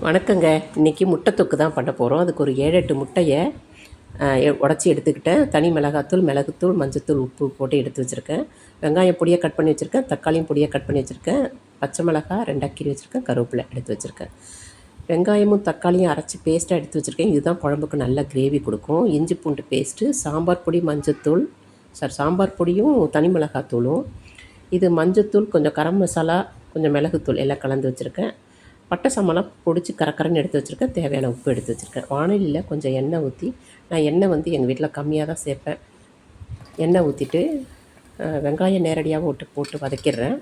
வணக்கங்க. இன்றைக்கி முட்டை தொக்கு தான் பண்ண போகிறோம். அதுக்கு ஒரு 7-8 முட்டையை உடச்சி எடுத்துக்கிட்டேன். தனி மிளகாத்தூள், மிளகுத்தூள், மஞ்சத்தூள், உப்பு போட்டு எடுத்து வச்சுருக்கேன். வெங்காயம் பொடியாக கட் பண்ணி வச்சுருக்கேன். தக்காளியும் பொடியாக கட் பண்ணி வச்சுருக்கேன். பச்சை மிளகாய் 2 கீறி வச்சுருக்கேன். கருவேப்பிலை எடுத்து வச்சுருக்கேன். வெங்காயமும் தக்காளியும் அரைச்சி பேஸ்ட்டாக எடுத்து வச்சுருக்கேன். இதுதான் குழம்புக்கு நல்ல கிரேவி கொடுக்கும். இஞ்சி பூண்டு பேஸ்ட்டு, சாம்பார் பொடி, மஞ்சத்தூள், சாம்பார் பொடியும் தனி மிளகாத்தூளும், இது மஞ்சத்தூள், கொஞ்சம் கரம் மசாலா, கொஞ்சம் மிளகுத்தூள் எல்லாம் கலந்து வச்சுருக்கேன். பட்டை சாமான்லாம் பொடிச்சு கரக்கரன்னு எடுத்து வச்சுருக்கேன். தேவையான உப்பு எடுத்து வச்சுருக்கேன். வானலியில் கொஞ்சம் எண்ணெய் ஊற்றி, நான் எண்ணெய் வந்து எங்கள் வீட்டில் கம்மியாக தான் சேர்ப்பேன். எண்ணெய் ஊற்றிட்டு வெங்காயம் நேரடியாக போட்டு வதக்கிடுறேன்.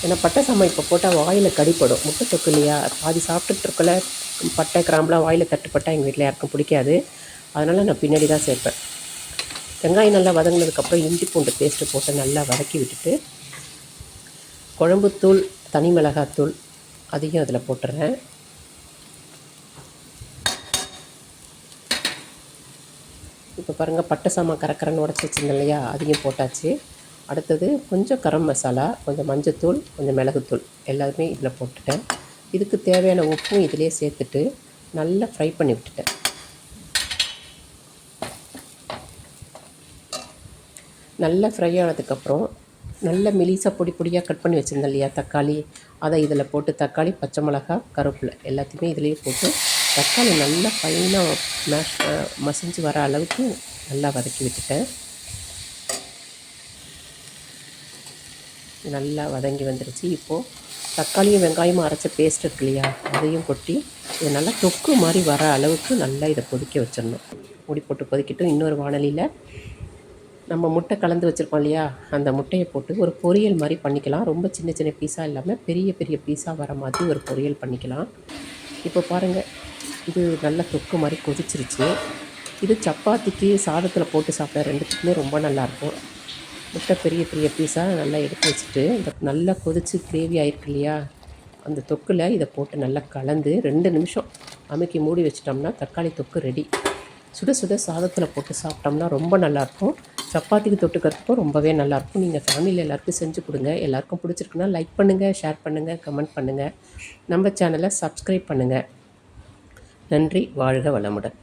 ஏன்னா பட்டை சாமான் இப்போ போட்டால் வாயில் கடிப்படும். முட்டை தொக்கு இல்லையா, பாதி சாப்பிட்டுட்ருக்கல பட்டை கிராம்பெலாம் வாயில் தட்டுப்பட்டால் எங்கள் வீட்டில் யாருக்கும் பிடிக்காது. அதனால் நான் பின்னாடி தான் சேர்ப்பேன். வெங்காயம் நல்லா வதங்கினதுக்கப்புறம் இஞ்சி பூண்டு பேஸ்ட்டு போட்டு நல்லா வதக்கி விட்டுட்டு, குழம்புத்தூள், தனி மிளகாத்தூள் அதையும் அதில் போட்டுறேன். இப்போ பாருங்கள், பட்டை சாமான் கரக்கரன்னு உடச்சி வச்சுருந்தேன் இல்லையா, அதையும் போட்டாச்சு. அடுத்தது கொஞ்சம் கரம் மசாலா, கொஞ்சம் மஞ்சத்தூள், கொஞ்சம் மிளகுத்தூள் எல்லாருமே இதில் போட்டுட்டேன். இதுக்கு தேவையான உப்பும் இதிலே சேர்த்துட்டு நல்லா ஃப்ரை பண்ணி விட்டுட்டேன். நல்லா ஃப்ரை ஆனதுக்கப்புறம் நல்ல மெலிசாக பொடி பொடியாக கட் பண்ணி வச்சுருந்தேன் இல்லையா தக்காளி, அதை இதில் போட்டு தக்காளி, பச்சை மிளகா, கருவேப்பிலை எல்லாத்தையுமே இதிலேயே போட்டு தக்காளி நல்லா ஃபைனாக மசிஞ்சு வர அளவுக்கு நல்லா வதக்கி விட்டுட்டேன். நல்லா வதங்கி வந்துடுச்சு. இப்போது தக்காளியும் வெங்காயமும் அரைச்ச பேஸ்ட் இருக்கு இல்லையா, அதையும் கொட்டி இது நல்லா தொக்கு மாதிரி வர அளவுக்கு நல்லா இதை கொதிக்க வச்சிடணும். மூடி போட்டு கொதிக்கிட்டு இன்னொரு வானலியில் நம்ம முட்டை கலந்து வச்சுருக்கோம் இல்லையா, அந்த முட்டையை போட்டு ஒரு பொரியல் மாதிரி பண்ணிக்கலாம். ரொம்ப சின்ன சின்ன பீஸாக இல்லாமல் பெரிய பெரிய பீஸாக வர மாதிரி ஒரு பொரியல் பண்ணிக்கலாம். இப்போ பாருங்கள், இது நல்லா தொக்கு மாதிரி கொதிச்சிருச்சு. இது சப்பாத்திக்கு, சாதத்தில் போட்டு சாப்பிட ரெண்டுத்துக்குமே ரொம்ப நல்லாயிருக்கும். முட்டை பெரிய பெரிய பீஸாக நல்லா எடுத்து வச்சுட்டு, இந்த நல்லா கொதித்து கிரேவி ஆகிருக்கு இல்லையா, அந்த தொக்கில் இதை போட்டு நல்லா கலந்து 2 நிமிஷம் அமுக்கி மூடி வச்சிட்டோம்னா தக்காளி தொக்கு ரெடி. சுட சுட சாதத்தில் போட்டு சாப்பிட்டோம்னா ரொம்ப நல்லாயிருக்கும். சப்பாத்திக்கு தொட்டுக்கிறதுக்கும் ரொம்பவே நல்லாயிருக்கும். நீங்கள் ஃபேமிலியில் எல்லாேருக்கும் செஞ்சு கொடுங்க. எல்லாேருக்கும் பிடிச்சிருக்குன்னா லைக் பண்ணுங்கள், ஷேர் பண்ணுங்கள், கமெண்ட் பண்ணுங்கள். நம்ம சேனலை சப்ஸ்கிரைப் பண்ணுங்கள். நன்றி. வாழ்க வளமுடன்.